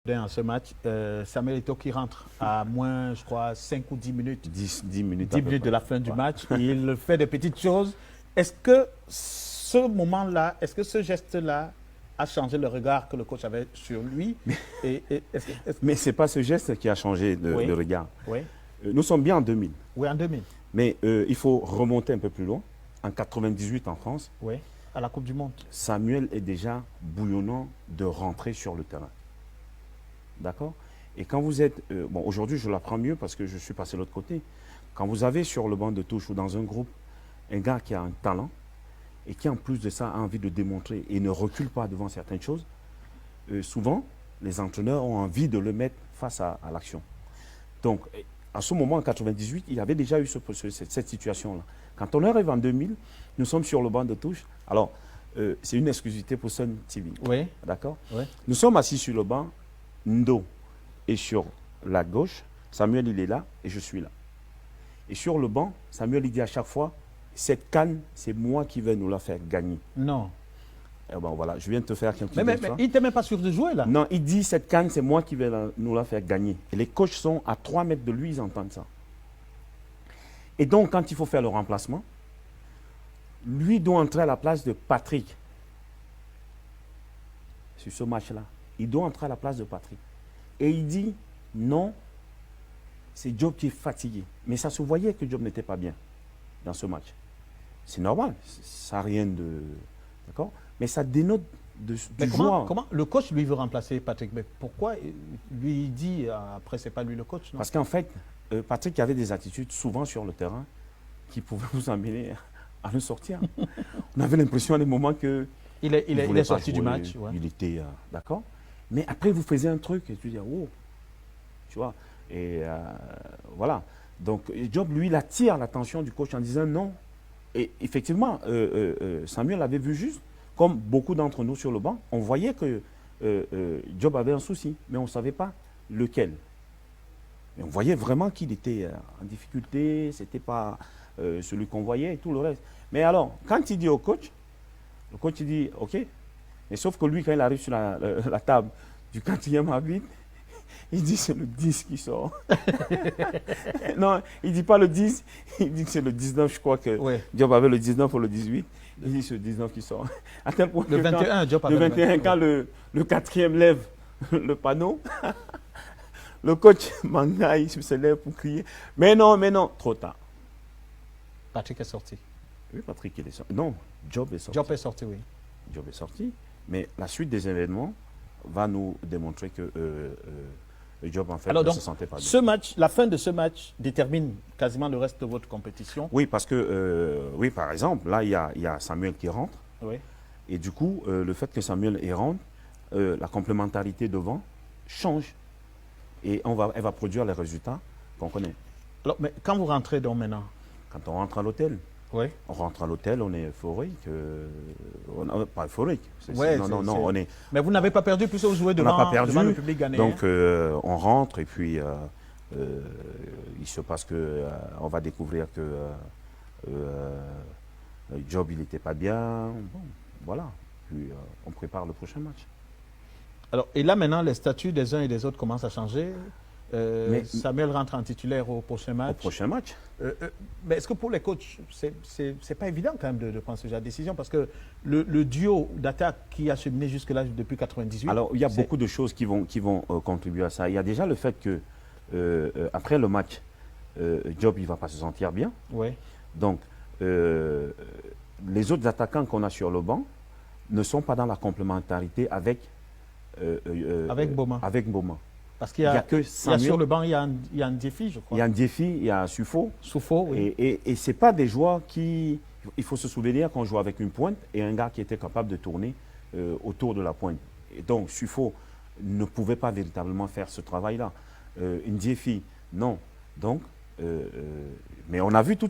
Dans ce match, Samuel Eto'o qui rentre à moins, je crois, 5 ou 10 minutes, 10 minutes, 10 minutes de la fin du match. Il fait des petites choses. Est-ce que ce moment-là, est-ce que ce geste-là a changé le regard que le coach avait sur lui? Mais ce n'est pas ce geste qui a changé le regard. Oui. Nous sommes bien en 2000. Oui, en 2000. Mais il faut remonter un peu plus loin. En 98 en France, oui, à la Coupe du Monde. Samuel est déjà bouillonnant de rentrer sur le terrain. D'accord? Et quand vous êtes... bon, aujourd'hui, je l'apprends mieux parce que je suis passé de l'autre côté. Quand vous avez sur le banc de touche ou dans un groupe un gars qui a un talent et qui, en plus de ça, a envie de démontrer et ne recule pas devant certaines choses, souvent, les entraîneurs ont envie de le mettre face à l'action. Donc, à ce moment, en 98, il y avait déjà eu cette situation-là. Quand on arrive en 2000, nous sommes sur le banc de touche. Alors, c'est une exclusivité pour Sun TV. Oui. D'accord? Oui. Nous sommes assis sur le banc. Ndo est sur la gauche, Samuel il est là et je suis là. Et sur le banc, Samuel il dit à chaque fois, cette canne, c'est moi qui vais nous la faire gagner. Non. Et ben voilà, je viens de te faire quelque chose. Mais il n'était même pas sûr de jouer là. Non, il dit cette canne, c'est moi qui vais nous la faire gagner. Et les coachs sont à 3 mètres de lui, ils entendent ça. Et donc, quand il faut faire le remplacement, lui doit entrer à la place de Patrick. Sur ce match-là. Il doit entrer à la place de Patrick. Et il dit, non, c'est Job qui est fatigué. Mais ça se voyait que Job n'était pas bien dans ce match. C'est normal, ça n'a rien de... D'accord? Mais ça dénote du joueur. Comment le coach, lui, veut remplacer Patrick? Mais pourquoi lui il dit, après, c'est pas lui le coach, non? Parce qu'en fait, Patrick avait des attitudes souvent sur le terrain qui pouvaient nous amener à le sortir. On avait l'impression à des moments que... Il est sorti du match. Ouais. Il était... d'accord? Mais après, vous faisiez un truc et tu dis, oh, tu vois. Et voilà. Donc, Job, lui, il attire l'attention du coach en disant non. Et effectivement, Samuel avait vu juste, comme beaucoup d'entre nous sur le banc, on voyait que Job avait un souci, mais on ne savait pas lequel. Mais on voyait vraiment qu'il était en difficulté, ce n'était pas celui qu'on voyait et tout le reste. Mais alors, quand il dit au coach, le coach il dit, OK. Mais sauf que lui, quand il arrive sur la table du 4e arbitre, il dit c'est le 10 qui sort. Non, il ne dit pas le 10, il dit que c'est le 19, je crois que Job avait le 19 ou le 18. Il dit c'est le 19 qui sort. À tel point le 21, Job avait le 21, quand le 4e lève le panneau, le coach Manga, il se lève pour crier. Mais non, trop tard. Patrick est sorti. Oui, Patrick il est sorti. Non, Job est sorti. Job est sorti, oui. Job est sorti. Mais la suite des événements va nous démontrer que Job, en fait, ne se sentait pas bien. Ce match, la fin de ce match détermine quasiment le reste de votre compétition. Oui, parce que, oui, par exemple, là, il y a Samuel qui rentre. Oui. Et du coup, le fait que Samuel rentre, la complémentarité devant change. Et elle va produire les résultats qu'on connaît. Alors, mais quand vous rentrez donc maintenant? Quand on rentre à l'hôtel. Oui. On rentre à l'hôtel, on est euphorique. Pas euphorique. Non, on est... Mais vous n'avez pas perdu puisque vous jouez devant le public ghanéen. Donc, on rentre et puis il se passe que on va découvrir que Job, il n'était pas bien. Bon, voilà. Puis on prépare le prochain match. Alors, et là, maintenant, les statuts des uns et des autres commencent à changer. Samuel rentre en titulaire au prochain match. Au prochain match. Mais est-ce que pour les coachs, c'est pas évident quand même de prendre ce genre de décision? Parce que le duo d'attaque qui a cheminé jusque-là depuis 98... Alors, il y a beaucoup de choses qui vont contribuer à ça. Il y a déjà le fait que, après le match, Job, il ne va pas se sentir bien. Oui. Donc, les autres attaquants qu'on a sur le banc ne sont pas dans la complémentarité avec Boma. Avec Boma. Parce qu'il y a que Samuel, sur le banc, il y a un défi, je crois. Il y a un défi, il y a Sufo. Sufo, oui. Et ce n'est pas des joueurs qui... Il faut se souvenir qu'on joue avec une pointe et un gars qui était capable de tourner autour de la pointe. Et donc, Sufo ne pouvait pas véritablement faire ce travail-là. Ndiefi, non. Donc, mais on a vu tout de suite.